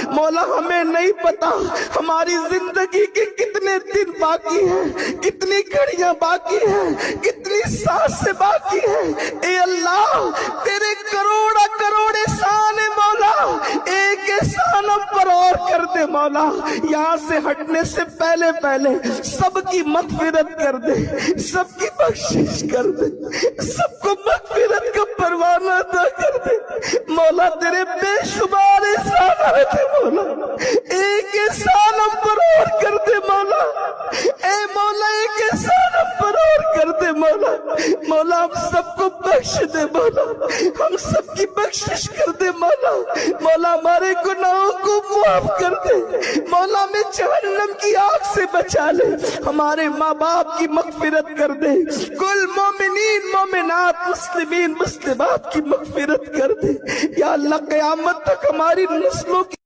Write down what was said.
مولا ہمیں نہیں پتا ہماری زندگی کے کتنے دن باقی ہیں، کتنی گھڑیاں باقی ہیں، کتنی سانسیں باقی ہیں۔ اے اللہ تیرے کروڑا کروڑ احسان ہے مولا، ایک احسان ہم پر اور کر دے مولا، یہاں سے ہٹنے سے پہلے سب کی مغفرت کر دے، سب کی بخشش کر دے، سب کو مغفرت کا پروانہ عطا کر دے مولا۔ تیرے بے شمار احسانات ہیں مولا، ایک احسان ہم پر اور کر دے مولا، اے مولا ایک احسان ہم پر اور کر دے مولا۔ مولا ہم سب کو بخش دے مولا، ہم سب کی بخشش کر دے مولا۔ مولا ہمارے گناہوں کو معاف کر دے مولا، ہمیں جہنم کی آگ سے بچا لے، ہمارے ماں باپ کی مغفرت کر دے، کل مومنین مومنات مسلمین مسلمات کی مغفرت کر دے یا اللہ۔ قیامت تک ہماری نسلوں کی